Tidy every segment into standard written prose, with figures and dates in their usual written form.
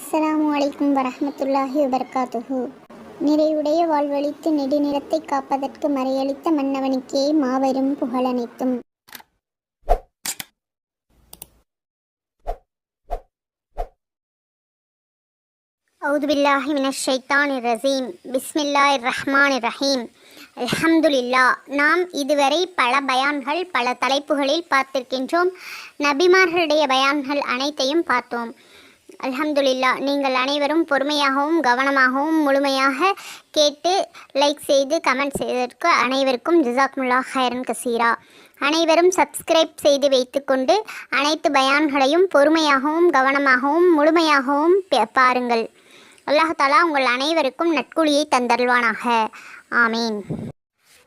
அஸ்ஸலாமு அலைக்கும் வரஹ்மத்துல்லாஹி வபரகாத்துஹு. நிறைவுடைய வாழ்வழித்து நெடுநிறத்தை காப்பதற்கு மறையளித்த மன்னவனுக்கே மாபெரும் புகழனைத்தும். அவுது பில்லாஹி மினஷ் ஷைத்தானிர் ரஜீம். பிஸ்மில்லாஹிர் ரஹ்மானிர் ரஹீம். அல்ஹம்துலில்லா. நாம் இதுவரை பல பயான்கள் பல தலைப்புகளில் பார்த்திருக்கின்றோம். நபிமார்களுடைய பயான்கள் அனைத்தையும் பார்த்தோம். அல்ஹம்துலில்லா. நீங்கள் அனைவரும் பொறுமையாகவும் கவனமாகவும் முழுமையாக கேட்டு லைக் செய்து கமெண்ட் செய்ததற்கு அனைவருக்கும் ஜஸாக்குமுல்லாஹ் ஹைரன் கசீரா. அனைவரும் சப்ஸ்கிரைப் செய்து வைத்துக்கொண்டு அனைத்து பயான்களையும் பொறுமையாகவும் கவனமாகவும் முழுமையாகவும் பாருங்கள். அல்லாஹ் தஆலா உங்கள் அனைவருக்கும் நற்கூலியை தந்தருள்வானாக. ஆமீன்.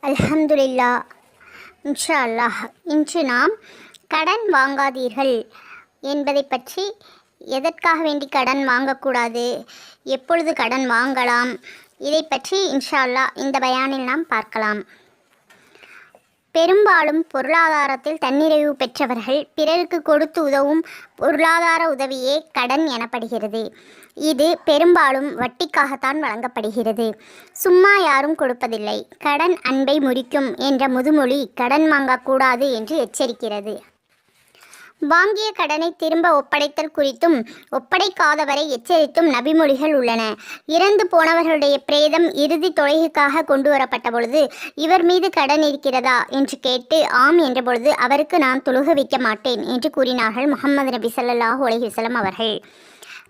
அல்ஹம்துலில்லா. இன்ஷா அல்லாஹ் இன்று நாம் கடன் வாங்காதீர்கள் என்பதை பற்றி, எதற்காக வேண்டி கடன் வாங்கக்கூடாது, எப்பொழுது கடன் வாங்கலாம், இதை பற்றி இன்ஷா அல்லாஹ் இந்த பயானில் நாம் பார்க்கலாம். பெரும்பாலும் பொருளாதாரத்தில் தன்னிறைவு பெற்றவர்கள் பிறருக்கு கொடுத்து உதவும் பொருளாதார உதவியே கடன் எனப்படுகிறது. இது பெரும்பாலும் வட்டிக்காகத்தான் வழங்கப்படுகிறது. சும்மா யாரும் கொடுப்பதில்லை. கடன் அன்பை முறிக்கும் என்ற முதுமொழி கடன் வாங்கக்கூடாது என்று எச்சரிக்கிறது. வாங்கிய கடனை திரும்ப ஒப்படைத்தல் குறித்தும் ஒப்படைக்காதவரை எச்சரித்தும் நபிமொழிகள் உள்ளன. இறந்து போனவர்களுடைய பிரேதம் இறுதி தொழுகைக்காக கொண்டு வரப்பட்ட பொழுது இவர் மீது கடன் இருக்கிறதா என்று கேட்டு ஆம் என்ற பொழுது அவருக்கு நான் தொழுக வைக்க மாட்டேன் என்று கூறினார்கள் முஹம்மது நபி ஸல்லல்லாஹு அலைஹி வஸல்லம் அவர்கள்.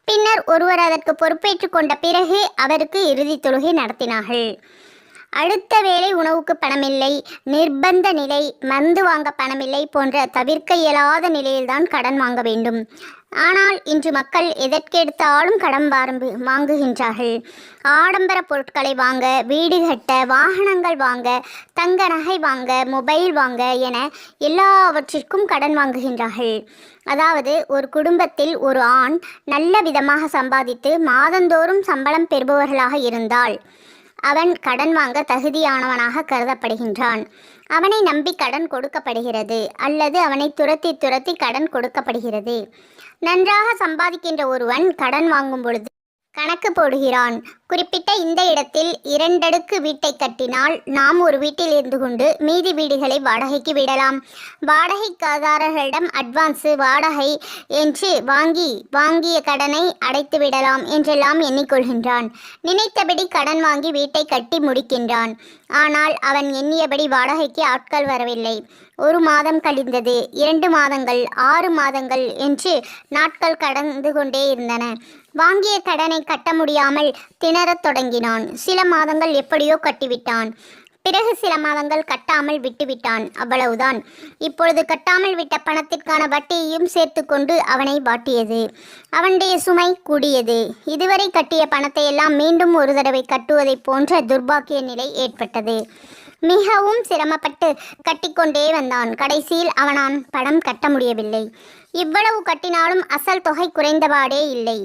பின்னர் ஒருவர் அதற்கு பொறுப்பேற்று கொண்ட பிறகு அவருக்கு இறுதி தொழுகை நடத்தினார்கள். அடுத்த வேளை உணவுக்கு பணமில்லை, நிர்பந்த நிலை, மருந்து வாங்க பணமில்லை போன்ற தவிர்க்க இயலாத நிலையில்தான் கடன் வாங்க வேண்டும். ஆனால் இன்று மக்கள் எதற்கெடுத்தாலும் கடன் வாங்குகின்றார்கள். ஆடம்பர பொருட்களை வாங்க, வீடு கட்ட, வாகனங்கள் வாங்க, தங்க நகை வாங்க, மொபைல் வாங்க என எல்லாவற்றிற்கும் கடன் வாங்குகின்றார்கள். அதாவது ஒரு குடும்பத்தில் ஒரு ஆண் நல்ல விதமாக சம்பாதித்து மாதந்தோறும் சம்பளம் பெறுபவர்களாக இருந்தால் அவன் கடன் வாங்க தகுதியானவனாக கருதப்படுகின்றான். அவனை நம்பி கடன் கொடுக்கப்படுகிறது அல்லது அவனை துரத்தி கடன் கொடுக்கப்படுகிறது. நன்றாக சம்பாதிக்கின்ற ஒருவன் கடன் வாங்கும் பொழுது கணக்கு போடுகிறான். குறிப்பிட்ட இந்த இடத்தில் 2 அடுக்கு வீட்டை கட்டினால் நாம் ஒரு வீட்டில் இருந்து கொண்டு மீதி வீடுகளை வாடகைக்கு விடலாம். வாடகைக்காரர்களிடம் அட்வான்ஸு வாடகை என்று வாங்கிய கடனை அடைத்து விடலாம் என்றெல்லாம் எண்ணிக்கொள்கின்றான். நினைத்தபடி கடன் வாங்கி வீட்டை கட்டி முடிக்கின்றான். ஆனால் அவன் எண்ணியபடி வாடகைக்கு ஆட்கள் வரவில்லை. 1 மாதம் கழிந்தது, 2 மாதங்கள், 6 மாதங்கள் என்று நாட்கள் கடந்து கொண்டே இருந்தன. வாங்கிய கடனை கட்ட முடியாமல் திணறத் தொடங்கினான். சில மாதங்கள் எப்படியோ கட்டிவிட்டான். பிறகு சில மாதங்கள் கட்டாமல் விட்டுவிட்டான். அவ்வளவுதான். இப்பொழுது கட்டாமல் விட்ட பணத்திற்கான வட்டியையும் சேர்த்து கொண்டு அவனை வாட்டியது. அவனுடைய சுமை கூடியது. இதுவரை கட்டிய பணத்தை எல்லாம் மீண்டும் ஒரு தடவை கட்டுவதை போன்ற துர்பாக்கிய நிலை ஏற்பட்டது. மிகவும் சிரமப்பட்டு கட்டிக்கொண்டே வந்தான். கடைசியில் அவனால் பணம் கட்ட முடியவில்லை. இவ்வளவு கட்டினாலும் அசல் தொகை குறைந்தபாடே இல்லை.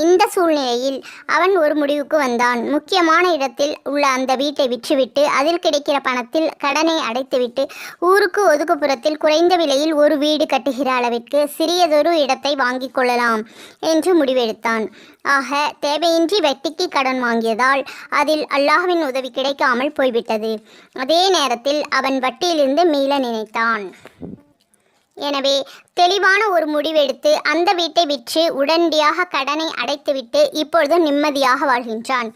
இந்த சூழ்நிலையில் அவன் ஒரு முடிவுக்கு வந்தான். முக்கியமான இடத்தில் உள்ள அந்த வீட்டை விற்றுவிட்டு அதில் கிடைக்கிற பணத்தில் கடனை அடைத்துவிட்டு ஊருக்கு ஒதுக்குப்புறத்தில் குறைந்த விலையில் ஒரு வீடு கட்டுகிற அளவிற்கு சிறியதொரு இடத்தை வாங்கி கொள்ளலாம் என்று முடிவெடுத்தான். ஆக தேவையின்றி வட்டிக்கு கடன் வாங்கியதால் அதில் அல்லாஹ்வின் உதவி கிடைக்காமல் போய்விட்டது. அதே நேரத்தில் அவன் வட்டியிலிருந்து மீள நினைத்தான். எனவே தெளிவான ஒரு முடிவெடுத்து அந்த வீட்டை விற்று உடனடியாக கடனை அடைத்துவிட்டு இப்பொழுது நிம்மதியாக வாழ்கின்றான்.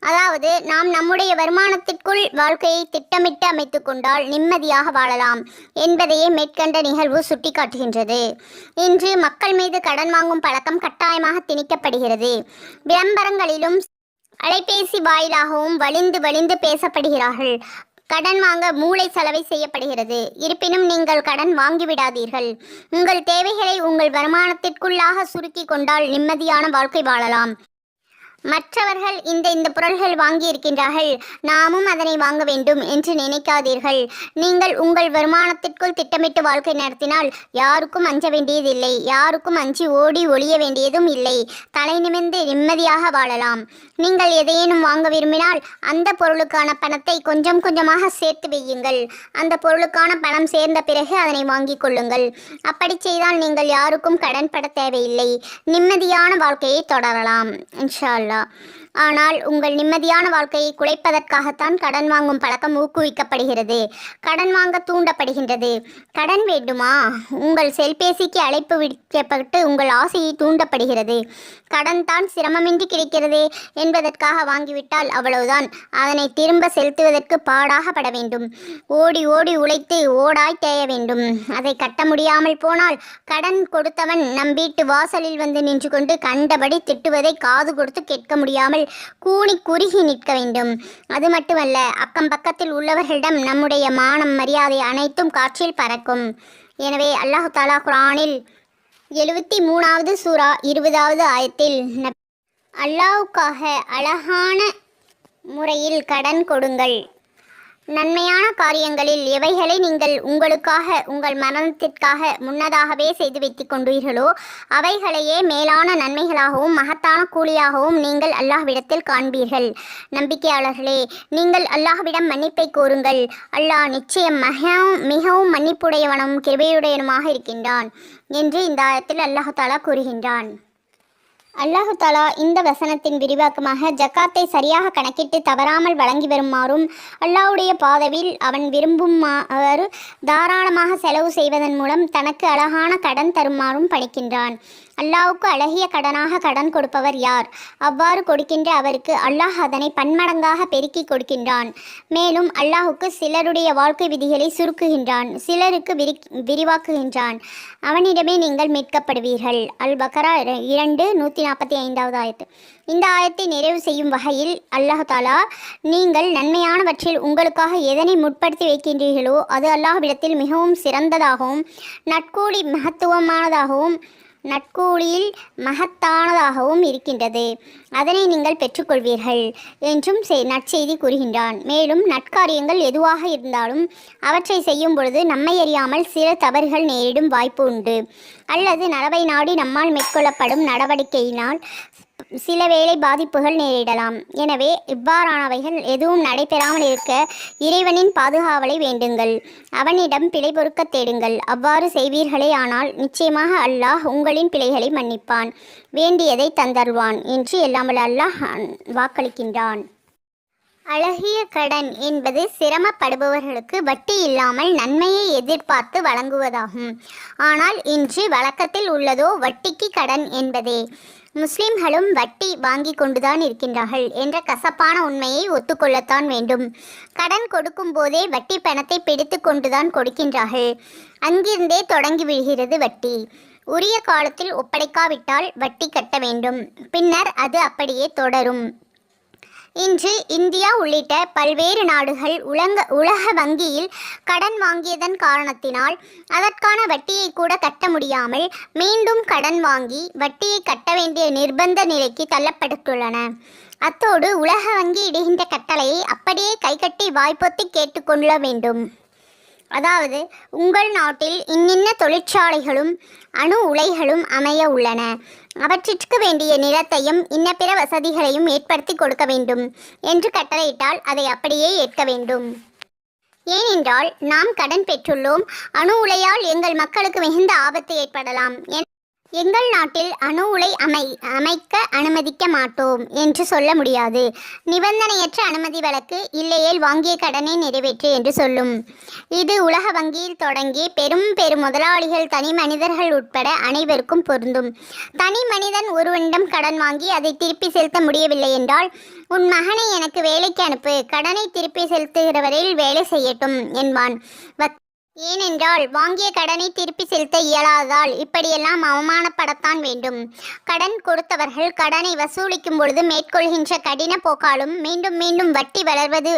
அதாவது நாம் நம்முடைய வருமானத்திற்குள் வாழ்க்கையை திட்டமிட்டு அமைத்து கொண்டால் நிம்மதியாக வாழலாம் என்பதையே மேற்கண்ட நிகழ்வு சுட்டிக்காட்டுகின்றது. இன்று மக்கள் மீது கடன் வாங்கும் பழக்கம் கட்டாயமாக திணிக்கப்படுகிறது. விளம்பரங்களிலும் அலைபேசி வாயிலாகவும் வலிந்து பேசப்படுகிறார்கள். கடன் வாங்க மூளை செலவை செய்யப்படுகிறது. இருப்பினும் நீங்கள் கடன் வாங்கிவிடாதீர்கள். உங்கள் தேவைகளை உங்கள் வருமானத்திற்குள்ளாக சுருக்கி கொண்டால் நிம்மதியான வாழ்க்கை வாழலாம். மற்றவர்கள் இந்த பொருள்கள் வாங்கியிருக்கின்றார்கள், நாமும் அதனை வாங்க வேண்டும் என்று நினைக்காதீர்கள். நீங்கள் உங்கள் வருமானத்திற்குள் திட்டமிட்டு வாழ்க்கை நடத்தினால் யாருக்கும் அஞ்ச வேண்டியதில்லை, யாருக்கும் அஞ்சி ஓடி ஒளிய வேண்டியதும் இல்லை. தலை நிமிர்ந்து நிம்மதியாக வாழலாம். நீங்கள் எதையேனும் வாங்க விரும்பினால் அந்த பொருளுக்கான பணத்தை கொஞ்சம் கொஞ்சமாக சேர்த்து வையுங்கள். அந்த பொருளுக்கான பணம் சேர்ந்த பிறகு அதனை வாங்கிக் கொள்ளுங்கள். அப்படி செய்தால் நீங்கள் யாருக்கும் கடன் பட தேவையில்லை. நிம்மதியான வாழ்க்கையை தொடரலாம் இன்ஷா அல்லாஹ். ஆனால் உங்கள் நிம்மதியான வாழ்க்கையை குலைப்பதற்காகத்தான் கடன் வாங்கும் பழக்கம் ஊக்குவிக்கப்படுகிறது, கடன் வாங்க தூண்டப்படுகின்றது. கடன் வேண்டுமா? உங்கள் செல்பேசிக்கு அழைப்பு விடுக்கப்பட்டு உங்கள் ஆசையை தூண்டப்படுகிறது. கடன் தான் சிரமமின்றி கிடைக்கிறது என்பதற்காக வாங்கிவிட்டால் அவ்வளவுதான். அதனை திரும்ப செலுத்துவதற்கு பாடாக பட வேண்டும். ஓடி ஓடி உழைத்து ஓடாய் தேய வேண்டும். அதை கட்ட முடியாமல் போனால் கடன் கொடுத்தவன் நம் வீட்டு வாசலில் வந்து நின்று கொண்டு கண்டபடி திட்டுவதை காது கொடுத்து கேட்க முடியாமல் கூனி குறுகி நிற்க வேண்டும். அது மட்டுமல்ல, அக்கம் பக்கத்தில் உள்ளவர்களிடம் நம்முடைய மானம் மரியாதை அனைத்தும் காற்றில் பறக்கும். எனவே அல்லாஹ் தஆலா குர்ஆனில் 73வது சூரா 20வது ஆயத்தில் அல்லாஹ்வுக்காக அழகான முறையில் கடன் கொடுங்கள். நன்மையான காரியங்களில் எவைகளை நீங்கள் உங்களுக்காக உங்கள் மரணத்திற்காக முன்னதாகவே செய்து வைத்து கொண்டீர்களோ அவைகளையே மேலான நன்மைகளாகவும் மகத்தான கூலியாகவும் நீங்கள் அல்லாஹ்விடத்தில் காண்பீர்கள். நம்பிக்கையாளர்களே, நீங்கள் அல்லாஹ்விடம் மன்னிப்பை கோருங்கள். அல்லாஹ் நிச்சயம் மிகவும் மன்னிப்புடையவனும் கிருபையுடையவனுமாக இருக்கின்றான் என்று இந்த ஆயத்தில் அல்லாஹ் தஆலா கூறுகின்றான். அல்லாஹு தஆலா இந்த வசனத்தின் விரிவாக்கமாக ஜக்காத்தை சரியாக கணக்கிட்டு தவறாமல் வழங்கி வருமாறும் அல்லாஹ்வுடைய பாதையில் அவன் விரும்புமாறு தாராளமாக செலவு செய்வதன் மூலம் தனக்கு அழகான கடன் தருமாறும் பணிக்கின்றான். அல்லாஹ்வுக்கு அழகிய கடனாக கடன் கொடுப்பவர் யார்? அவ்வாறு கொடுக்கின்ற அவருக்கு அல்லாஹ் அதனை பன்மடங்காக பெருக்கி கொடுக்கின்றான். மேலும் அல்லாஹ்வுக்கு சிலருடைய வாழ்க்கை விதிகளை சுருக்குகின்றான், சிலருக்கு விரிவாக்குகின்றான். அவனிடமே நீங்கள் மீட்கப்படுவீர்கள். அல் பக்ரா 2:145 ஆயத்து. இந்த ஆயத்தை நிறைவு செய்யும் வகையில் அல்லாஹ் தஆலா, நீங்கள் நன்மையானவற்றில் உங்களுக்காக எதனை முற்படுத்தி வைக்கின்றீர்களோ அது அல்லாஹ்விடத்தில் மிகவும் சிறந்ததாகவும் நட்கூலியில் மகத்தானதாகவும் இருக்கின்றது. அதனை நீங்கள் பெற்றுக்கொள்வீர்கள் என்றும் நற்செய்தி கூறுகின்றான். மேலும் நற்காரியங்கள் எதுவாக இருந்தாலும் அவற்றை செய்யும் பொழுது நம்மை அறியாமல் சில தவறுகள் நேரிடும் வாய்ப்பு உண்டு. அல்லது நலவை நாடி நம்மால் மேற்கொள்ளப்படும் நடவடிக்கையினால் சில வேளை பாதிப்புகள் நேரிடலாம். எனவே இவ்வாறானவைகள் எதுவும் நடைபெறாமல் இருக்க இறைவனின் பாதுகாவலை வேண்டுங்கள், அவனிடம் பிழை பொறுக்க தேடுங்கள். அவ்வாறு செய்வீர்களே ஆனால் நிச்சயமாக அல்லாஹ் உங்களின் பிழைகளை மன்னிப்பான், வேண்டியதை தந்தருவான் என்று எல்லாம் வல்ல அல்லாஹ் வாக்களிக்கின்றான். அழகிய கடன் என்பது சிரமப்படுபவர்களுக்கு வட்டி இல்லாமல் நன்மையை எதிர்பார்த்து வழங்குவதாகும். ஆனால் இன்று வழக்கத்தில் உள்ளதோ வட்டிக்கு கடன் என்பதே. முஸ்லிம்களும் வட்டி வாங்கி கொண்டுதான் இருக்கின்றார்கள் என்ற கசப்பான உண்மையை ஒத்துக்கொள்ளத்தான் வேண்டும். கடன் கொடுக்கும் போதே வட்டி பணத்தை பிடித்து கொண்டுதான் கொடுக்கின்றார்கள். அங்கிருந்தே தொடங்கி விடுகிறது வட்டி. உரிய காலத்தில் ஒப்படைக்காவிட்டால் வட்டி கட்ட வேண்டும், பின்னர் அது அப்படியே தொடரும். இன்று இந்தியா உள்ளிட்ட பல்வேறு நாடுகள் உலக வங்கியில் கடன் வாங்கியதன் காரணத்தினால் அதற்கான வட்டியை கூட கட்ட முடியாமல் மீண்டும் கடன் வாங்கி வட்டியை கட்ட வேண்டிய நிர்பந்த நிலைக்கு தள்ளப்பட்டுள்ளன. அத்தோடு உலக வங்கி இடுகின்ற கட்டளையை அப்படியே கைகட்டி வாய்ப்பொத்தி கேட்டுக்கொள்ள வேண்டும். அதாவது, உங்கள் நாட்டில் இன்னின்ன தொழிற்சாலைகளும் அணு உலைகளும் அமைய உள்ளன, அவற்றிற்கு வேண்டிய நிலத்தையும் இன்ன பிற வசதிகளையும் ஏற்படுத்தி கொடுக்க வேண்டும் என்று கட்டளையிட்டால் அதை அப்படியே ஏற்க வேண்டும். ஏனென்றால் நாம் கடன் பெற்றுள்ளோம், அணு உலையால் எங்கள் மக்களுக்கு மிகுந்த ஆபத்து ஏற்படலாம், எங்கள் நாட்டில் அணு உலை அமைக்க அனுமதிக்க மாட்டோம் என்று சொல்ல முடியாது. நிபந்தனையற்ற அனுமதி வழக்கு இல்லையேல் வாங்கிய கடனை நிறைவேற்று என்று சொல்லும். இது உலக வங்கியில் தொடங்கி பெரும் முதலாளிகள், தனி மனிதர்கள் உட்பட அனைவருக்கும் பொருந்தும். தனி மனிதன் ஒருவனிடம் கடன் வாங்கி அதை திருப்பி செலுத்த முடியவில்லை என்றால், உன் மகனை எனக்கு வேலைக்கு அனுப்பு, கடனை திருப்பி செலுத்துகிறவரையில் வேலை செய்யட்டும் என்பான். ஏனென்றால் வாங்கிய கடனை திருப்பி செலுத்த இயலாததால் இப்படியெல்லாம் அவமானப்படத்தான் வேண்டும். கடன் கொடுத்தவர்கள் கடனை வசூலிக்கும் பொழுது மேற்கொள்கின்ற கடின போக்காலும் மீண்டும் மீண்டும் வட்டி வளர்வது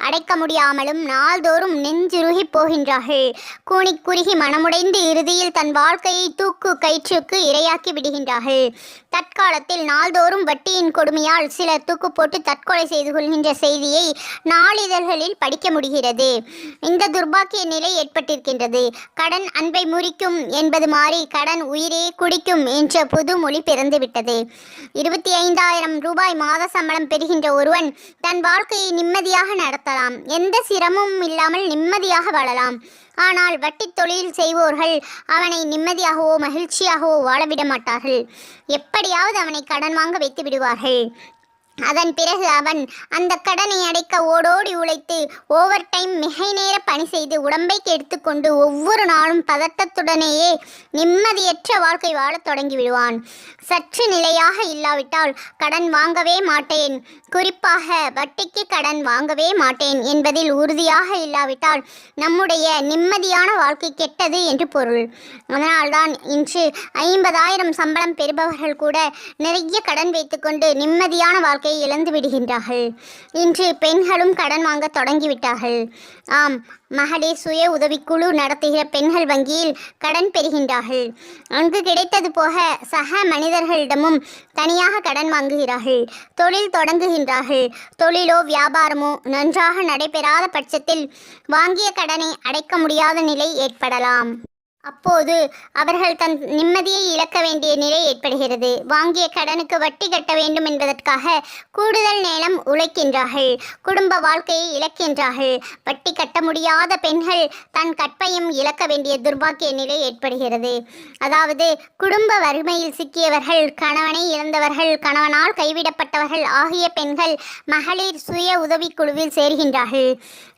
அடைக்க முடியாமலும் நாள்தோறும் நெஞ்சுருகி போகின்றார்கள். கூனி குறுகி மனமுடைந்து இறுதியில் தன் வாழ்க்கையை தூக்கு கயிற்றுக்கு இரையாக்கி விடுகின்றார்கள். தற்காலத்தில் நாள்தோறும் வட்டியின் கொடுமையால் சிலர் தூக்கு போட்டு தற்கொலை செய்து கொள்கின்ற செய்தியை நாளிதழ்களில் படிக்க முடிகிறது. இந்த துர்பாக்கிய நிலை ஏற்பட்டிருக்கின்றது. கடன் அன்பை முறிக்கும் என்பது மாறி கடன் உயிரே குடிக்கும் என்ற புது மொழி பிறந்துவிட்டது. 25,000 ரூபாய் மாத சம்பளம் பெறுகின்ற ஒருவன் தன் வாழ்க்கையை நிம்மதியாக நடத்தலாம், எந்த சிரமமும் இல்லாமல் நிம்மதியாக வாழலாம். ஆனால் வட்டி தொழில் செய்வோர்கள் அவனை நிம்மதியாகவோ மகிழ்ச்சியாகவோ வாழவிட மாட்டார்கள். எப்படியாவது அவனை கடன் வாங்க வைத்து விடுவார்கள். அதன் பிறகு அவன் அந்த கடனை அடைக்க ஓடோடி உழைத்து ஓவர் டைம் மிகை நேர பணி செய்து உடம்பை கெடுத்துக்கொண்டு ஒவ்வொரு நாளும் பதட்டத்துடனேயே நிம்மதியற்ற வாழ்க்கை வாழத் தொடங்கி விடுவான். சற்று நிலையாக இல்லாவிட்டால் கடன் வாங்கவே மாட்டேன், குறிப்பாக வட்டிக்கு கடன் வாங்கவே மாட்டேன் என்பதில் உறுதியாக இல்லாவிட்டால் நம்முடைய நிம்மதியான வாழ்க்கை கெட்டது என்று பொருள். அதனால்தான் இன்று 50,000 சம்பளம் பெறுபவர்கள் கூட நிறைய கடன் வைத்துக்கொண்டு நிம்மதியான வாழ்க்கை இழந்து விடுகின்றார்கள். இன்று பெண்களும் கடன் வாங்க தொடங்கிவிட்டார்கள். ஆம், மகளிர் சுய உதவிக்குழு நடத்துகிற பெண்கள் வங்கியில் கடன் பெறுகின்றார்கள். அங்கு கிடைத்தது போக சக மனிதர்களிடமும் தனியாக கடன் வாங்குகிறார்கள். தொழில் தொடங்குகின்றார்கள். தொழிலோ வியாபாரமோ நன்றாக நடைபெறாத பட்சத்தில் வாங்கிய கடனை அடைக்க முடியாத நிலை ஏற்படலாம். அப்போது அவர்கள் தன் நிம்மதியை இழக்க வேண்டிய நிலை ஏற்படுகிறது. வாங்கிய கடனுக்கு வட்டி கட்ட வேண்டும் என்பதற்காக கூடுதல் நேரம் உழைக்கின்றார்கள். குடும்ப வாழ்க்கையை இழக்கின்றார்கள். வட்டி கட்ட முடியாத பெண்கள் தன் கற்பையும் இழக்க வேண்டிய துர்பாக்கிய நிலை ஏற்படுகிறது. அதாவது குடும்ப வறுமையில் சிக்கியவர்கள், கணவனை இழந்தவர்கள், கணவனால் கைவிடப்பட்டவர்கள் ஆகிய பெண்கள் மகளிர் சுய உதவிக்குழுவில் சேர்கின்றார்கள்.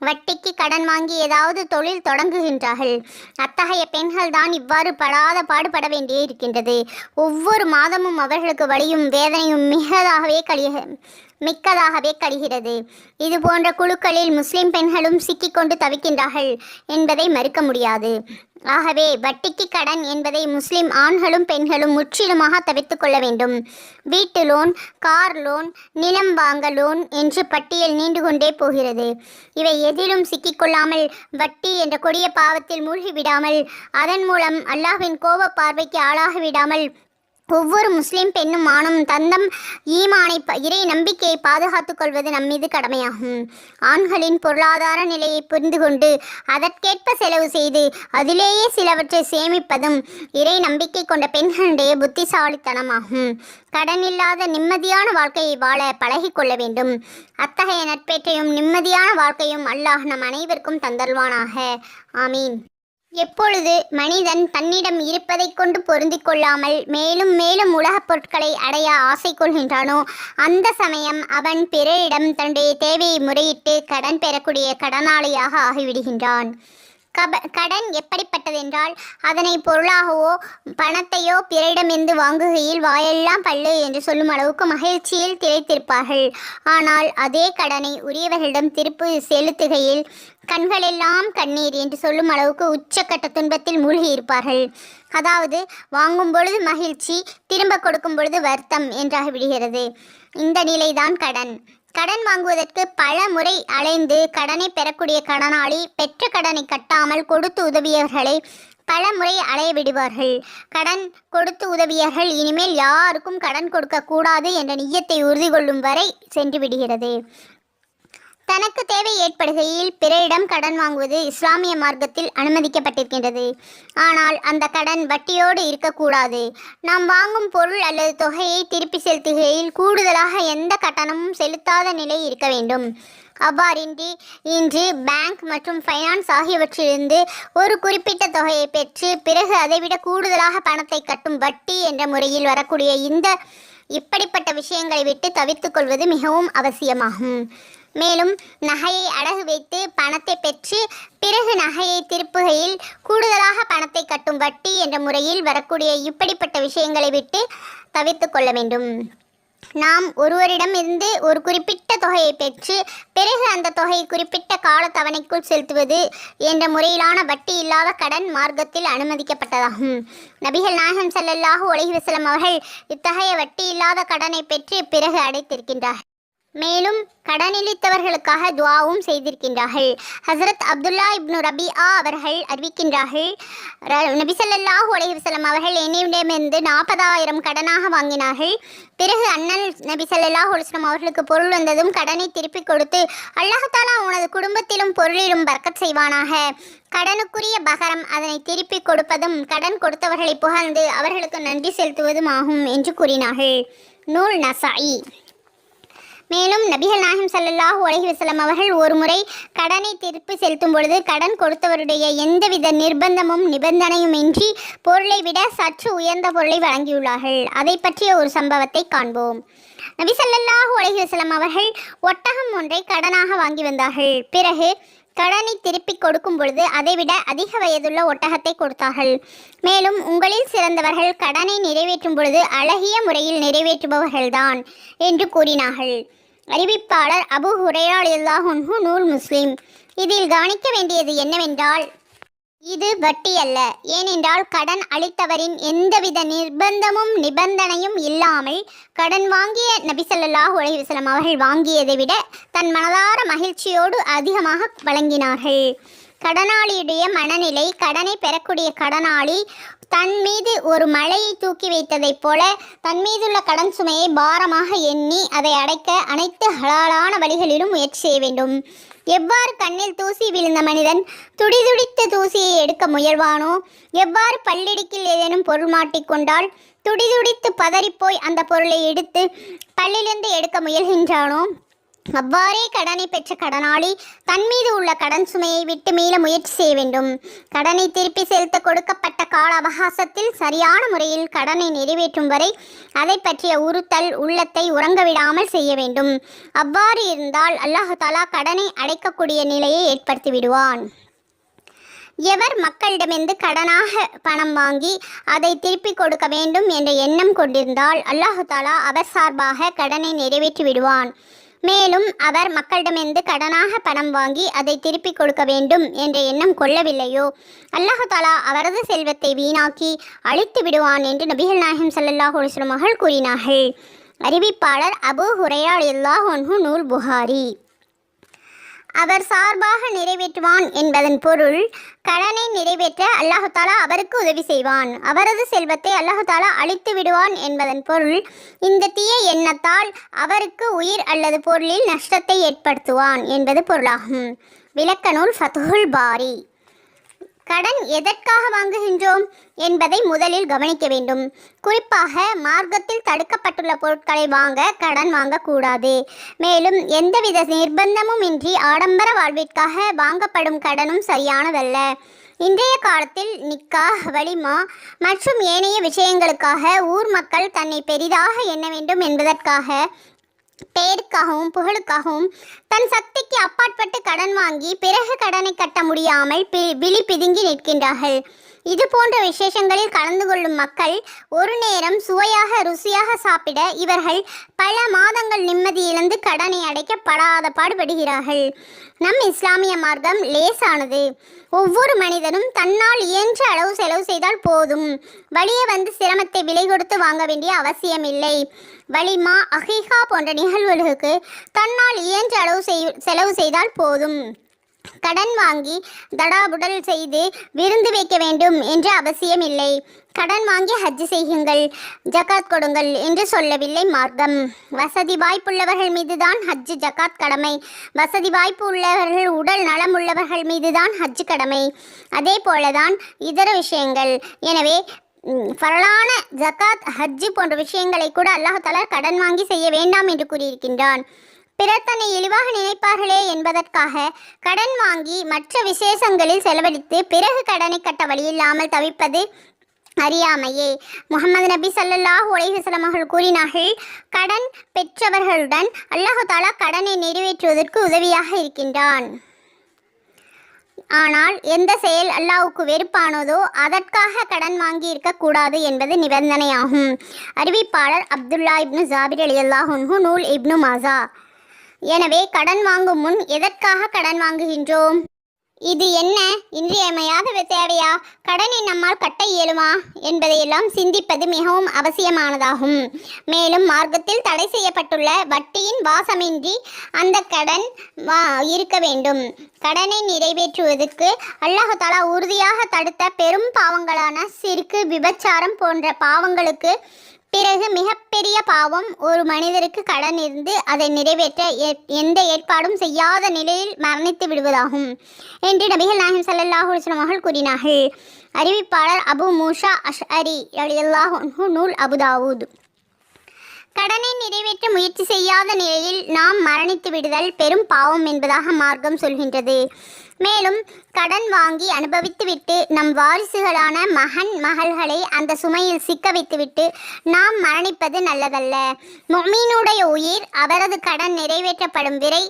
வட்டிக்கு கடன் வாங்கி ஏதாவது தொழில் தொடங்குகின்றார்கள். அத்தகைய பெண்கள் தான் இவ்வாறு படாத பாடுபட வேண்டியே இருக்கின்றது. ஒவ்வொரு மாதமும் அவர்களுக்கு வலியும் வேதனையும் மிக்கதாகவே கழிகிறது. இது போன்ற குழுக்களில் முஸ்லிம் பெண்களும் சிக்கிக்கொண்டு தவிக்கின்றார்கள் என்பதை மறுக்க முடியாது. ஆகவே வட்டிக்கு கடன் என்பதை முஸ்லிம் ஆண்களும் பெண்களும் முற்றிலுமாக தவிர்த்து கொள்ள வேண்டும். வீட்டு லோன், கார் லோன், நிலம் வாங்க லோன் என்று பட்டியல் நீண்டு கொண்டே போகிறது. இவை எதிலும் சிக்கிக்கொள்ளாமல் வட்டி என்ற கொடிய பாவத்தில் மூழ்கிவிடாமல் அதன் மூலம் அல்லாஹ்வின் கோப பார்வைக்கு ஆளாகிவிடாமல் ஒவ்வொரு முஸ்லிம் பெண்ணும் ஆணும் தந்தம் ஈமானை இறை நம்பிக்கையை பாதுகாத்துக் கொள்வது நம்மீது கடமையாகும். ஆண்களின் பொருளாதார நிலையை புரிந்து கொண்டு அதற்கேற்ப செலவு செய்து அதிலேயே சிலவற்றை சேமிப்பதும் இறை நம்பிக்கை கொண்ட பெண்களுடைய புத்திசாலித்தனமாகும். கடனில்லாத நிம்மதியான வாழ்க்கையை வாழ பழகி கொள்ள வேண்டும். அத்தகைய நட்பேற்றையும் நிம்மதியான வாழ்க்கையும் அல்லாஹ் நம் அனைவருக்கும் தந்தல்வானாக. ஆமீன். எப்பொழுது மனிதன் தன்னிடம் இருப்பதை கொண்டு பொருந்தி கொள்ளாமல் மேலும் மேலும் உலகப் பொருட்களை அடைய ஆசை கொள்கின்றானோ அந்த சமயம் அவன் பிறரிடம் தன்னுடைய தேவையை முறையிட்டு கடன் பெறக்கூடிய கடனாளியாக ஆகிவிடுகின்றான். கடன் எப்படிப்பட்டதென்றால் அதனை பொருளாகவோ பணத்தையோ பிறரிடமிருந்து வாங்குகையில் வாயெல்லாம் பல்லு என்று சொல்லும் அளவுக்கு மகிழ்ச்சியில் திளைத்திருப்பார்கள். ஆனால் அதே கடனை உரியவர்களிடம் திருப்பி செலுத்துகையில் கண்களெல்லாம் கண்ணீர் என்று சொல்லும் அளவுக்கு உச்சக்கட்ட துன்பத்தில் மூழ்கி இருப்பார்கள். அதாவது வாங்கும் பொழுது மகிழ்ச்சி, திரும்ப கொடுக்கும் பொழுது வருத்தம் என்றாகி விடுகிறது. இந்த நிலைதான் கடன். கடன் வாங்குவதற்கு பல முறை அலைந்து கடனை பெறக்கூடிய கடனாளி பெற்ற கடனை கட்டாமல் கொடுத்து உதவியவர்களை பல முறை அலைய விடுவார்கள். கடன் கொடுத்து உதவியவர்கள் இனிமேல் யாருக்கும் கடன் கொடுக்க கூடாது என்ற நிய்யத்தை உறுதி கொள்ளும் வரை சென்று விடுகிறது. தனக்கு தேவை ஏற்படுகையில் பிறரிடம் கடன் வாங்குவது இஸ்லாமிய மார்க்கத்தில் அனுமதிக்கப்பட்டிருக்கின்றது. ஆனால் அந்த கடன் வட்டியோடு இருக்கக்கூடாது. நாம் வாங்கும் பொருள் அல்லது தொகையை திருப்பி செலுத்துகையில் கூடுதலாக எந்த கட்டணமும் செலுத்தாத நிலை இருக்க வேண்டும். அவ்வாறின்றி இன்று பேங்க் மற்றும் ஃபைனான்ஸ் ஆகியவற்றிலிருந்து ஒரு குறிப்பிட்ட தொகையை பெற்று பிறகு அதைவிட கூடுதலாக பணத்தை கட்டும் வட்டி என்ற முறையில் வரக்கூடிய இப்படிப்பட்ட விஷயங்களை விட்டு தவிர்த்து கொள்வது மிகவும் அவசியமாகும். மேலும் நகையை அடகு வைத்து பணத்தை பெற்று பிறகு நகையை திருப்புகையில் கூடுதலாக பணத்தை கட்டும் வட்டி என்ற முறையில் வரக்கூடிய இப்படிப்பட்ட விஷயங்களை விட்டு தவிர்த்து கொள்ள வேண்டும். நாம் ஒருவரிடம் இருந்து ஒரு குறிப்பிட்ட தொகையை பெற்று பிறகு அந்த தொகையை குறிப்பிட்ட கால தவணைக்குள் செலுத்துவது என்ற முறையிலான வட்டி இல்லாத கடன் மார்க்கத்தில் அனுமதிக்கப்பட்டதாகும். நபிகள் நாயகம் ஸல்லல்லாஹு அலைஹி வஸல்லம் அவர்கள் இத்தகைய வட்டி இல்லாத கடனை பெற்று பிறகு அடைத்திருக்கின்றார்கள். மேலும் கடனிலித்தவர்களுக்காக துஆவும் செய்திருக்கின்றார்கள். ஹசரத் அப்துல்லா இப்னு ரபிஆ அவர்கள் அறிவிக்கின்றார்கள், நபி ஸல்லல்லாஹு அலைஹி வஸல்லம் அவர்கள் என்னிடமிருந்து 40,000 கடனாக வாங்கினார்கள். பிறகு அண்ணல் நபி ஸல்லல்லாஹு அலைஹி வஸல்லம் அவர்களுக்கு பொருள் வந்ததும் கடனை திருப்பிக் கொடுத்து, அல்லாஹ் தஆலா உனது குடும்பத்திலும் பொருளிலும் பரக்கத் செய்வானாக, கடனுக்குரிய பகரம் அதனை திருப்பிக் கொடுப்பதும் கடன் கொடுத்தவர்களை புகழ்ந்து அவர்களுக்கு நன்றி செலுத்துவதும் ஆகும் என்று கூறினார்கள். நூல் நசாயி. மேலும் நபிகள் நாயகம் ஸல்லல்லாஹு அலைஹி வஸல்லம் அவர்கள் ஒரு முறை கடனை திருப்பி செலுத்தும் பொழுது கடன் கொடுத்தவருடைய எந்தவித நிர்பந்தமும் நிபந்தனையும் இன்றி பொருளை விட சற்று உயர்ந்த பொருளை வழங்கியுள்ளார்கள். அதை பற்றிய ஒரு சம்பவத்தை காண்போம். நபி ஸல்லல்லாஹு அலைஹி வஸல்லம் அவர்கள் ஒட்டகம் ஒன்றை கடனாக வாங்கி வந்தார்கள். பிறகு கடனை திருப்பிக் கொடுக்கும் பொழுது அதைவிட அதிக வயதுள்ள ஒட்டகத்தை கொடுத்தார்கள். மேலும் உங்களில் சிறந்தவர்கள் கடனை நிறைவேற்றும் பொழுது அழகிய முறையில் நிறைவேற்றுபவர்கள்தான் என்று கூறினார்கள். அறிவிப்பாளர் அபூ ஹுரைரா ரலியல்லாஹு அன்ஹு, நூல் முஸ்லிம். இதில் கவனிக்க வேண்டியது என்னவென்றால், இது வட்டி அல்ல. ஏனென்றால் கடன் அளித்தவரின் எந்தவித நிர்பந்தமும் நிபந்தனையும் இல்லாமல் கடன் வாங்கிய நபி ஸல்லல்லாஹு அலைஹி வஸல்லம் அவர்கள் வாங்கியதை விட தன் மனதார மகிழ்ச்சியோடு அதிகமாக வழங்கினார்கள். கடனாளியுடைய மனநிலை, கடனை பெறக்கூடிய கடனாளி தன் மீது ஒரு மலையை தூக்கி வைத்ததைப் போல தன் மீதுள்ள கடன் சுமையை பாரமாக எண்ணி அதை அடைக்க அனைத்து ஹலாலான வழிகளிலும் முயற்சி செய்ய வேண்டும். எவ்வாறு கண்ணில் தூசி விழுந்த மனிதன் துடிதுடித்த தூசியை எடுக்க முயல்வானோ, எவ்வாறு பல்லிடுக்கில் ஏதேனும் பொருள் மாட்டிக்கொண்டால் துடிதுடித்து பதறிப்போய் அந்த பொருளை எடுத்து பல்லிலிருந்து எடுக்க முயல்கின்றானோ, அவ்வாறே கடனை பெற்ற கடனாளி தன் மீது உள்ள கடன் சுமையை விட்டு மீள முயற்சி செய்ய வேண்டும். கடனை திருப்பி செலுத்த கொடுக்கப்பட்ட கால அவகாசத்தில் சரியான முறையில் கடனை நிறைவேற்றும் வரை அதை பற்றிய உறுத்தல் உள்ளத்தை உறங்கவிடாமல் செய்ய வேண்டும். அவ்வாறு இருந்தால் அல்லாஹ் தஆலா கடனை அடைக்கக்கூடிய நிலையை ஏற்படுத்தி விடுவான். எவர் மக்களிடமிருந்து கடனாக பணம் வாங்கி அதை திருப்பி கொடுக்க வேண்டும் என்ற எண்ணம் கொண்டிருந்தால் அல்லாஹ் தஆலா அவர் சார்பாக கடனை நிறைவேற்றி விடுவான். மேலும் அவர் மக்களிடமிருந்து கடனாக பணம் வாங்கி அதை திருப்பி கொடுக்க வேண்டும் என்ற எண்ணம் கொள்ளவில்லையோ, அல்லாஹ் தஆலா அவரது செல்வத்தை வீணாக்கி அழித்து விடுவான் என்று நபிகள் நாயகம் ஸல்லல்லாஹு அலைஹி வஸல்லம் அவர்கள் கூறினார்கள். அறிவிப்பாளர் அபூ ஹுரைரா ரலியல்லாஹு அன்ஹு, நூல் புகாரி. அவர் சார்பாக நிறைவேற்றுவான் என்பதன் பொருள், கடனை நிறைவேற்ற அல்லாஹ் தஆலா அவருக்கு உதவி செய்வான், அவரது செல்வத்தை அல்லாஹ் தஆலா அழித்து விடுவான் என்பதன் பொருள், இந்த தீய எண்ணத்தால் அவருக்கு உயிர் அல்லது பொருளில் நஷ்டத்தை ஏற்படுத்துவான் என்பது பொருளாகும். விளக்க நூல் ஃபத்ஹுல் பாரி. கடன் எதற்காக வாங்குகின்றோம் என்பதை முதலில் கவனிக்க வேண்டும். குறிப்பாக மார்க்கத்தில் தடுக்கப்பட்டுள்ள பொருட்களை வாங்க கடன் வாங்கக்கூடாது. மேலும் எந்தவித நிர்பந்தமும் இன்றி ஆடம்பர வாழ்விற்காக வாங்கப்படும் கடனும் சரியானதல்ல. இன்றைய காலத்தில் நிக்காஹ், வலிமா மற்றும் ஏனைய விஷயங்களுக்காக ஊர் மக்கள் தன்னை பெரிதாக எண்ண வேண்டும் என்பதற்காக பெயருக்காகவும் புகழுக்காகவும் தன் சக்திக்கு அப்பாற்பட்டு கடன் வாங்கி பிறகு கடனை கட்ட முடியாமல் விழி பிதுங்கி நிற்கின்றார்கள். இது போன்ற விசேஷங்களில் கலந்து கொள்ளும் மக்கள் ஒரு நேரம் சுவையாக ருசியாக சாப்பிட இவர்கள் பல மாதங்கள் நிம்மதி இழந்து கடனை அடைக்க படாத பாடுபடுகிறார்கள். நம் இஸ்லாமிய மார்க்கம் லேசானது. ஒவ்வொரு மனிதனும் தன்னால் இயன்ற அளவு செலவு செய்தால் போதும். வழியே வந்து சிரமத்தை விலை கொடுத்து வாங்க வேண்டிய அவசியமில்லை. வலிமா, அகீகா போன்ற நிகழ்வுகளுக்கு தன்னால் இயன்ற அளவு செலவு செய்தால் போதும். கடன் வாங்கி தடாபுடல் செய்து விருந்து வைக்க வேண்டும் என்ற அவசியம் இல்லை. கடன் வாங்கி ஹஜ் செய்யுங்கள், ஜகாத் கொடுங்கள் என்று சொல்லவில்லை மார்க்கம். வசதி வாய்ப்புள்ளவர்கள் மீதுதான் ஹஜ் ஜகாத் கடமை. வசதி வாய்ப்பு உள்ளவர்கள், உடல் நலம் உள்ளவர்கள் மீதுதான் ஹஜ் கடமை. அதே போலதான் இதர விஷயங்கள். எனவே ஃபரலான ஜகாத், ஹஜ் போன்ற விஷயங்களை கூட அல்லாஹ் தஆலா கடன் வாங்கி செய்ய வேண்டாம் என்று கூறியிருக்கின்றான். பிறர் தன்னை இழிவாக நினைப்பார்களே என்பதற்காக கடன் வாங்கி மற்ற விசேஷங்களில் செலவழித்து பிறகு கடனை கட்ட வழியில்லாமல் தவிப்பது அறியாமையே. முஹம்மது நபி ஸல்லல்லாஹு அலைஹி வஸல்லம் அவர்கள் கூறினார்கள், கடன் பெற்றவர்களுடன் அல்லாஹ் தஆலா கடனை நிறைவேற்றுவதற்கு உதவியாக இருக்கின்றான். ஆனால் எந்த செயல் அல்லாஹ்வுக்கு வெறுப்பானதோ அதற்காக கடன் வாங்கி இருக்கக்கூடாது என்பது நிபந்தனையாகும். அறிவிப்பாளர் அப்துல்லா இப்னு ஜாபிர் ரலியல்லாஹு அன்ஹு, நூல் இப்னு மாஜா. எனவே கடன் வாங்கும் முன் எதற்காக கடன் வாங்குகின்றோம்? இது என்ன இன்றியமையாத தேவையா? கடனை நம்மால் கட்ட இயலுமா என்பதையெல்லாம் சிந்திப்பது மிகவும் அவசியமானதாகும். மேலும் மார்க்கத்தில் தடை செய்யப்பட்டுள்ள வட்டியின் வாசமின்றி அந்த கடன் இருக்க வேண்டும். கடனை நிறைவேற்றுவதற்கு அல்லாஹ் தஆலா உறுதியாக தடுத்த பெரும் பாவங்களான சிர்கு, விபச்சாரம் போன்ற பாவங்களுக்கு பிறகு மிகப்பெரிய பாவம் ஒரு மனிதருக்கு கடன் இருந்து அதை நிறைவேற்ற எந்த ஏற்பாடும் செய்யாத நிலையில் மரணித்து விடுவதாகும் என்று நபிகள் நாயகம் ஸல்லல்லாஹு அலைஹி வஸல்லம் அவர்கள் கூறினார்கள். அறிவிப்பாளர் அபு மூசா அஷ்அரி ரலியல்லாஹு அன்ஹு, நூல் அபு தாவூத். கடனை நிறைவேற்ற முயற்சி செய்யாத நிலையில் நாம் மரணித்து விடுதல் பெரும் பாவம் என்பதாக மார்க்கம் சொல்கின்றது. மேலும் கடன் வாங்கி அனுபவித்துவிட்டு நம் வாரிசுகளான மகன் மகள்களை அந்த சுமையில் சிக்க வைத்துவிட்டு நாம் மரணிப்பது நல்லதல்ல. முஃமினுடைய உயிர் அவரது கடன் நிறைவேற்றப்படும் வரை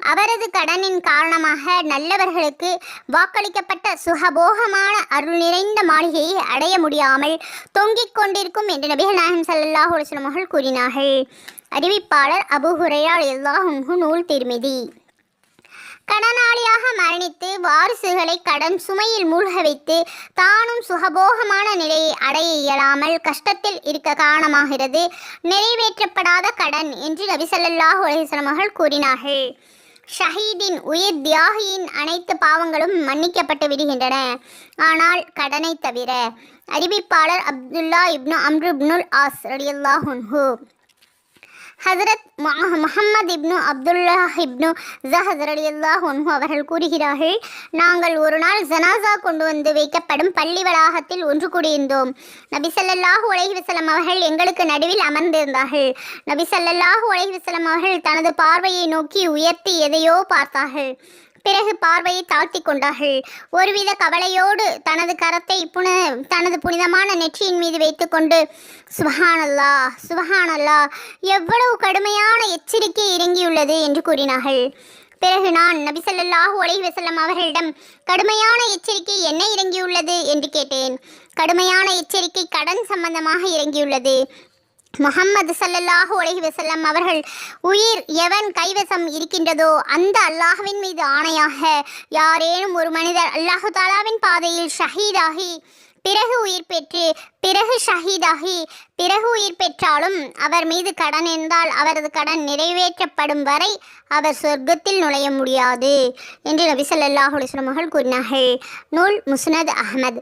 அவரது கடனின் காரணமாக நல்லவர்களுக்கு வாக்களிக்கப்பட்ட சுகபோகமான அருள் நிறைந்த மாளிகையை அடைய முடியாமல் தொங்கிக் கொண்டிருக்கும் என்று நபிகள் நாயகம் ஸல்லல்லாஹு அலைஹி வஸல்லம் அவர்கள் கூறினார்கள். அறிவிப்பாளர் அபூ ஹுரைரா ரலியல்லாஹு அன்ஹு, நூல் திர்மிதி. கடனாளியாக மரணித்து வாரிசுகளை கடன் சுமையில் மூழ்க வைத்து தானும் சுகபோகமான நிலையை அடைய இயலாமல் கஷ்டத்தில் இருக்க காரணமாகிறது நிறைவேற்றப்படாத கடன் என்று நபி ஸல்லல்லாஹு அலைஹி வஸல்லம் அவர்கள் கூறினார்கள். ஷஹீதின் உயிர் தியாகியின் அனைத்து பாவங்களும் மன்னிக்கப்பட்டு விடுகின்றன, ஆனால் கடனை தவிர. அறிவிப்பாளர் அப்துல்லா இப்னு அம்ரு இப்னுல் ஆஸ் ரலியல்லாஹு அன்ஹு. ஹஜரத் முஹம்மது இப்னு அப்துல்லா இப்னு ஜஹத் ரலியல்லாஹு அன்ஹு அவர்கள் கூறுகிறார்கள், நாங்கள் ஒரு நாள் ஜனாசா கொண்டு வந்து வைக்கப்படும் பள்ளி வளாகத்தில் ஒன்று கூடியிருந்தோம். நபி ஸல்லல்லாஹு அலைஹி வஸல்லம் அவர்கள் எங்களுக்கு நடுவில் அமர்ந்திருந்தார்கள். நபி ஸல்லல்லாஹு அலைஹி வஸல்லம் அவர்கள் தனது பார்வையை நோக்கி உயர்த்தி எதையோ பார்த்தார்கள். பிறகு பார்வையை தாழ்த்தி கொண்டார்கள். ஒருவித கவலையோடு தனது கரத்தை தனது புனிதமான நெற்றியின் மீது வைத்துக்கொண்டு சுப்ஹானல்லாஹ் சுப்ஹானல்லாஹ், எவ்வளவு கடுமையான எச்சரிக்கை இறங்கியுள்ளது என்று கூறினார்கள். பிறகு நான் நபி ஸல்லல்லாஹு அலைஹி வஸல்லம் அவர்களிடம் கடுமையான எச்சரிக்கை என்ன இறங்கியுள்ளது என்று கேட்டேன். கடுமையான எச்சரிக்கை கடன் சம்பந்தமாக இறங்கியுள்ளது. முஹம்மது ஸல்லல்லாஹு அலைஹி வஸல்லம் அவர்கள், உயிர் எவன் கைவசம் இருக்கின்றதோ அந்த அல்லாஹ்வின் மீது ஆணையாக, யாரேனும் ஒரு மனிதர் அல்லாஹு தஆலாவின் பாதையில் ஷஹீதாகி பிறகு உயிர் பெற்று பிறகு ஷஹீதாகி பிறகு உயிர் பெற்றாலும் அவர் மீது கடன் இருந்தால் அவரது கடன் நிறைவேற்றப்படும் வரை அவர் சொர்க்கத்தில் நுழைய முடியாது என்று நபி ஸல்லல்லாஹு அலைஹி வஸல்லம் அவர்கள் கூறினார்கள். நூல் முஸ்னத் அஹ்மத்.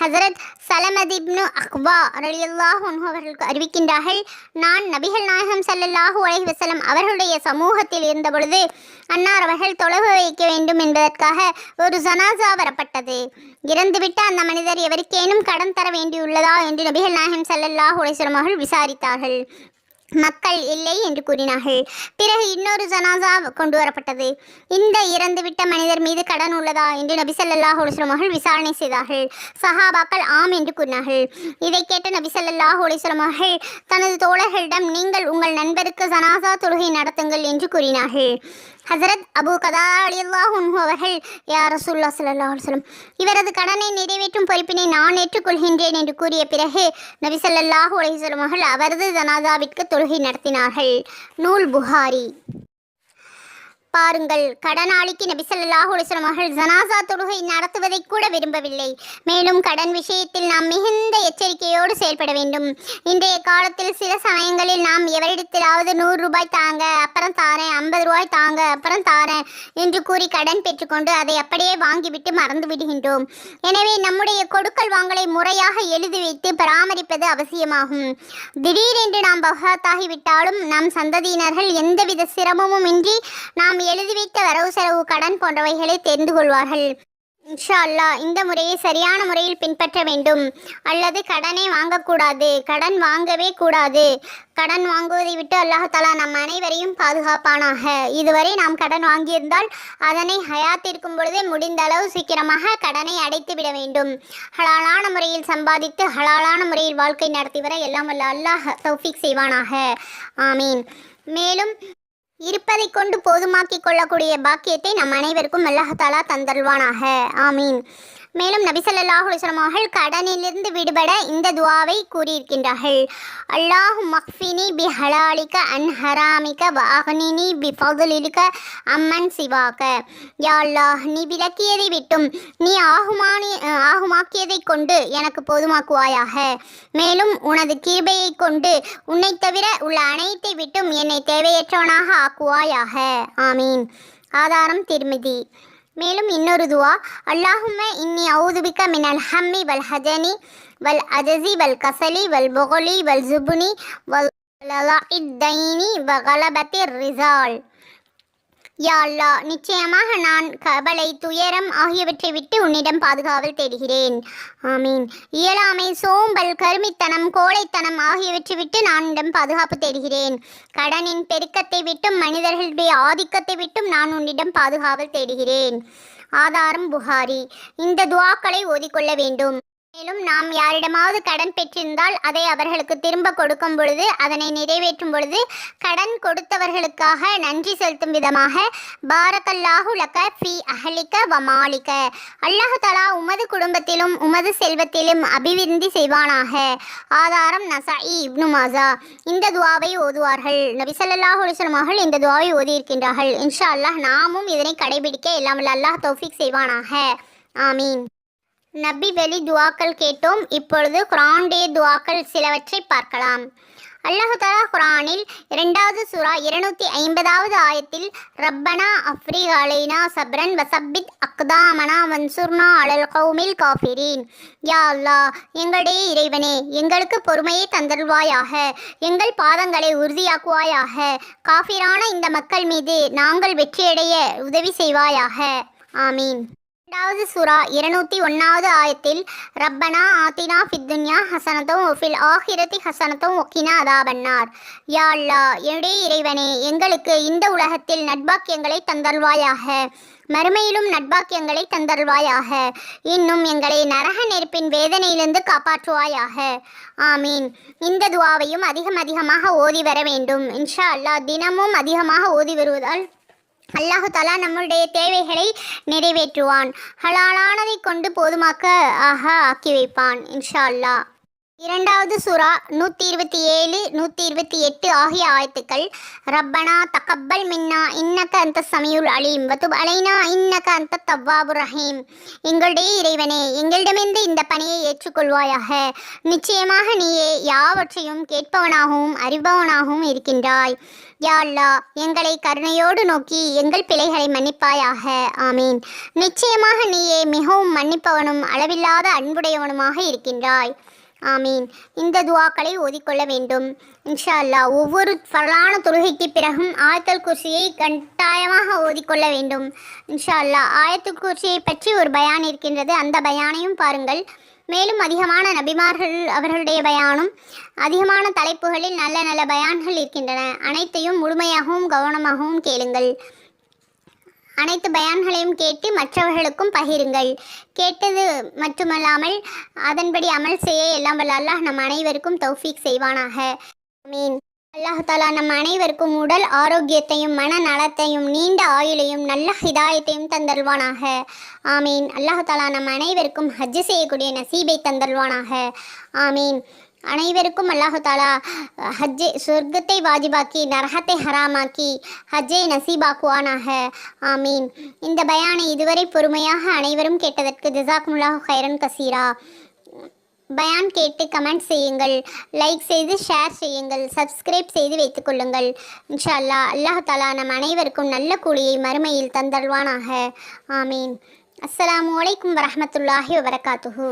ஹஜரத் சலமத் இப்னு அக்வா ரலியல்லாஹு அன்ஹு அவர்களுக்கு அறிவிக்கின்றார்கள், நான் நபிகள் நாயகம் ஸல்லல்லாஹு அலைஹி வஸல்லம் அவர்களுடைய சமூகத்தில் இருந்தபொழுது அன்னார் அவர்கள் தொழுக வைக்க வேண்டும் என்பதற்காக ஒரு ஜனாசா வரப்பட்டது. இறந்துவிட்ட அந்த மனிதர் எவருக்கேனும் கடன் தர வேண்டியுள்ளதா என்று நபிகள் நாயகம் ஸல்லல்லாஹு அலைஹி வஸல்லம் அவர்கள் விசாரித்தார்கள். மக்கள் இல்லை என்று கூறினார்கள். பிறகு இன்னொரு ஜனாசா கொண்டு வரப்பட்டது. இந்த இறந்துவிட்ட மனிதர் மீது கடன் உள்ளதா என்று நபி ஸல்லல்லாஹு அலைஹி வஸல்லம் அவர்கள் விசாரணை செய்தார்கள். சஹாபாக்கள் ஆம் என்று கூறினார்கள். இதை கேட்ட நபி ஸல்லல்லாஹு அலைஹி வஸல்லம் அவர்கள் தனது தோழர்களிடம், நீங்கள் உங்கள் நண்பருக்கு ஜனாசா தொழுகை நடத்துங்கள் என்று கூறினார்கள். ஹஜரத் அபூ கதாதா ரலியல்லாஹு அன்ஹு அவர்கள், யா ரசூலுல்லாஹ் ஸல்லல்லாஹு அலைஹி வஸல்லம், இவரது கடனை நிறைவேற்றும் பொறுப்பினை நான் ஏற்றுக்கொள்கின்றேன் என்று கூறிய பிறகு நபி ஸல்லல்லாஹு அலைஹி வஸல்லம் அவர்கள் அவரது ஜனாசாவிற்கு தொழுகை நடத்தினார்கள். நூல் புகாரி. பாருங்கள், கடனாளிக்கு நபி ஸல்லல்லாஹு அலைஹி வஸல்லம் அவர்கள் ஜனாசா தொழுகை நடத்துவதை கூட விரும்பவில்லை. மேலும் கடன் விஷயத்தில் நாம் மிகுந்த எச்சரிக்கையோடு செயல்பட வேண்டும். இன்றைய காலத்தில் சில சமயங்களில் நாம் எவரிடத்திலாவது 100 ரூபாய் தாங்க, அப்புறம் தாரேன், 50 ரூபாய் தாங்க, அப்புறம் தாரேன் என்று கூறி கடன் பெற்றுக்கொண்டு அதை அப்படியே வாங்கிவிட்டு மறந்து விடுகின்றோம். எனவே நம்முடைய கொடுக்கல் வாங்கலை முறையாக எழுதி வைத்து பராமரிப்பது அவசியமாகும். திடீரென்று நாம் பகாத்தாகிவிட்டாலும் நம் சந்ததியினர்கள் எந்தவித சிரமமும் இன்றி நாம் எழுதி வைத்த வரவு செலவு கடன் போன்றவைகளை தெரிந்து கொள்வார்கள். இன்ஷா அல்லாஹ் இந்த முறையை சரியான முறையில் பின்பற்ற வேண்டும். அல்லது கடனை வாங்கக்கூடாது, கடன் வாங்கவே கூடாது. கடன் வாங்குவதை விட்டு அல்லாஹ் தஆலா நம் அனைவரையும் பாதுகாப்பானாக. இதுவரை நாம் கடன் வாங்கியிருந்தால் அதனை ஹயாத் இருக்கும் பொழுதே முடிந்த அளவு சீக்கிரமாக கடனை அடைத்து விட வேண்டும். ஹலாலான முறையில் சம்பாதித்து ஹலாலான முறையில் வாழ்க்கை நடத்தி வர எல்லாம் வல்ல அல்லாஹ் தௌஃபீக் செய்வானாக. ஆமீன். மேலும் இருப்பதை கொண்டு போதுமாக்கிக் கொள்ளக்கூடிய பாக்கியத்தை நம் அனைவருக்கும் அல்லாஹ் தஆலா தந்தல்வானாக. ஆமீன். மேலும் நபி ஸல்லல்லாஹு அலைஹி வஸல்லம் அவர்கள் கடனிலிருந்து விடுபட இந்த துஆவை கூறியிருக்கின்றார்கள். அல்லாஹும் மக்ஃபினி பி ஹலாலிக அன் ஹராமிக வ அக்னினி பி ஃபضலிக அம்மன் சிவாக. யா அல்லாஹ், நீ விலக்கியதை விட்டும் நீ ஆகுமாக்கியதை கொண்டு எனக்கு போதுமாக்குவாயாக. மேலும் உனது கிருபையை கொண்டு உன்னை தவிர உள்ள அனைத்தை விட்டும் என்னை தேவையற்றவனாக ஆக்குவாயாக. ஆமீன். ஆதாரம் திர்மிதி. மேலும் இன்னொரு துவா, அல்லாஹும்ம இன்னி அவுதுபிக்க மினல் ஹம்மி வல் ஹஜனி வல் அஜஸி வல் கசலி வல் புகலி வல் ஜுபுனி வல் தைனி வ கலபத்திர் ரிசால். யா அல்லாஹ், நிச்சயமாக நான் கவலை, துயரம் ஆகியவற்றை விட்டு உன்னிடம் பாதுகாவல் தேடுகிறேன். ஆமீன். இயலாமை, சோம்பல், கருமித்தனம், கோழைத்தனம் ஆகியவற்றை விட்டு நான் உன்னிடம் பாதுகாப்பு தேடுகிறேன். கடனின் பெருக்கத்தை விட்டும் மனிதர்களுடைய ஆதிக்கத்தை விட்டும் நான் உன்னிடம் பாதுகாவல் தேடுகிறேன். ஆதாரம் புகாரி. இந்த துஆக்களை ஓதிக்கொள்ள வேண்டும். மேலும் நாம் யாரிடமாவது கடன் பெற்றிருந்தால் அதை அவர்களுக்கு திரும்ப கொடுக்கும் பொழுது, அதனை நிறைவேற்றும் பொழுது கடன் கொடுத்தவர்களுக்காக நன்றி செலுத்தும் விதமாக பாரக்கல்லாஹு லக ஃபி அஹ்லிக வ மாலிக, அல்லாஹ் தஆலா உமது குடும்பத்திலும் உமது செல்வத்திலும் அபிவிருத்தி செய்வானாக. ஆதாரம் நசாஇ இப்னு மாஜா. இந்த துஆவை ஓதுவார்கள். நபி ஸல்லல்லாஹு அலைஹி வஸல்லம் அவர்கள் இந்த துஆவை ஓதியிருக்கின்றார்கள். இன்ஷா அல்லாஹ் நாமும் இதனை கடைபிடிக்க எல்லாம் வல்ல அல்லாஹ் தௌஃபீக் செய்வானாக. ஆமீன். நபி வெளி துஆக்கள் கேட்டோம். இப்பொழுது குர்ஆனுடைய துஆக்கள் சிலவற்றை பார்க்கலாம். அல்லாஹ் தஆலா குர்ஆனில் 2வது சூரா 250வது ஆயத்தில் ரப்பனா அஃப்ரிக் அலைனா சப்ரன் வசப்பித் அக்தாமனா வன்சுர்னா அலல் கௌமில் காஃபிரீன். யா அல்லாஹ், எங்களுடைய இறைவனே, எங்களுக்கு பொறுமையை தந்தருள்வாயாக, எங்கள் பாதங்களை உறுதியாக்குவாயாக, காஃபிரான இந்த மக்கள் மீது நாங்கள் வெற்றியடைய உதவி செய்வாயாக. ஆமீன். 2வது சூரா 201வது ஆயத்தில் ரப்பனா ஆத்தினா ஃபித் துன்யா ஹஸனத்தும் வஃபில் ஆஹிரத்தி ஹஸனத்தும் வக்கினா அதாபன்னார். யா அல்லாஹ், என்னுடைய இறைவனே, எங்களுக்கு இந்த உலகத்தில் நட்பாக்கியங்களை தந்தல்வாயாக, மறுமையிலும் நட்பாக்கியங்களை தந்தல்வாயாக, இன்னும் எங்களை நரக நெருப்பின் வேதனையிலிருந்து காப்பாற்றுவாயாக. ஆமீன். இந்த துஆவையும் அதிகமாக ஓதி வர வேண்டும். இன்ஷா அல்லாஹ் தினமும் அதிகமாக ஓதி வருவதால் அல்லாஹ் தஆலா நம்முடைய தேவைகளை நிறைவேற்றுவான். ஹலாலானதை கொண்டு போதுமாக்க ஆக்கி வைப்பான். இன்ஷா அல்லாஹ். 2வது சூரா 127, 128 ஆகிய ஆயத்துக்கள் ரப்பனா தகப்பல் மின்னா இன்னக அந்த சமியுல் அலீம் வதுப் அலைனா இன்னக அந்த தவ்வாபுர் ரஹீம். எங்களுடைய இறைவனே, எங்களிடமிருந்து இந்த பணியை ஏற்றுக்கொள்வாயாக. நிச்சயமாக நீயே யாவற்றையும் கேட்பவனாகவும் அறிபவனாகவும் இருக்கின்றாய். யா அல்லாஹ், எங்களை கருணையோடு நோக்கி எங்கள் பிழைகளை மன்னிப்பாயாக. ஆமீன். நிச்சயமாக நீயே மிகவும் மன்னிப்பவனும் அளவில்லாத அன்புடையவனுமாக இருக்கின்றாய். ஆமீன். இந்த துஆக்களை ஓதிக்கொள்ள வேண்டும். இன்ஷா அல்லாஹ் ஒவ்வொரு ஃபர்லான தொழுகைக்கு பிறகும் ஆயத்துல் குர்சியை கட்டாயமாக ஓதிக்கொள்ள வேண்டும். இன்ஷா அல்லாஹ் ஆயத்துல் குர்சியை பற்றி ஒரு பயான் இருக்கின்றது, அந்த பயானையும் பாருங்கள். மேலும் அதிகமான நபிமார்கள் அவர்களுடைய பயானும் அதிகமான தலைப்புகளில் நல்ல நல்ல பயான்கள் இருக்கின்றன. அனைத்தையும் முழுமையாகவும் கவனமாகவும் கேளுங்கள். அனைத்து பயான்களையும் கேட்டு மற்றவர்களுக்கும் பகிருங்கள். கேட்டது மட்டுமல்லாமல் அதன்படி அமல் செய்ய எல்லாம் வல்ல அல்லாஹ் நம் அனைவருக்கும் தௌஃபீக் செய்வானாக. ஆமீன். அல்லாஹ் தஆலா நம் அனைவருக்கும் உடல் ஆரோக்கியத்தையும் மன நலத்தையும் நீண்ட ஆயுளையும் நல்ல ஹிதாயத்தையும் தந்தல்வானாக. ஆமீன். அல்லாஹ் தஆலா நம் அனைவருக்கும் ஹஜ் செய்யக்கூடிய நசீபை தந்தல்வானாக. ஆமீன். அனைவருக்கும் அல்லாஹ் தஆலா ஹஜ்ஜை சொர்க்கத்தை வாஜிபாக்கி நரகத்தை ஹராமாக்கி ஹஜ்ஜை நசீபாக்குவானாக. ஆமீன். இந்த பயானை இதுவரை பொறுமையாக அனைவரும் கேட்டதற்கு ஜஸாக்குமுல்லாஹு கைரன் கசீரா. பயான் கேட்டு கமெண்ட் செய்யுங்கள், லைக் செய்து ஷேர் செய்யுங்கள், சப்ஸ்கிரைப் செய்து வைத்துக்கொள்ளுங்கள். இன்ஷா அல்லாஹ் அல்லாஹ் தஆலா நம் அனைவருக்கும் நல்ல கூலியை மறுமையில் தந்தல்வானாக. ஆமீன். அஸ்ஸலாமு அலைக்கும் வரஹ்மத்துல்லாஹி வபரகாத்துஹு.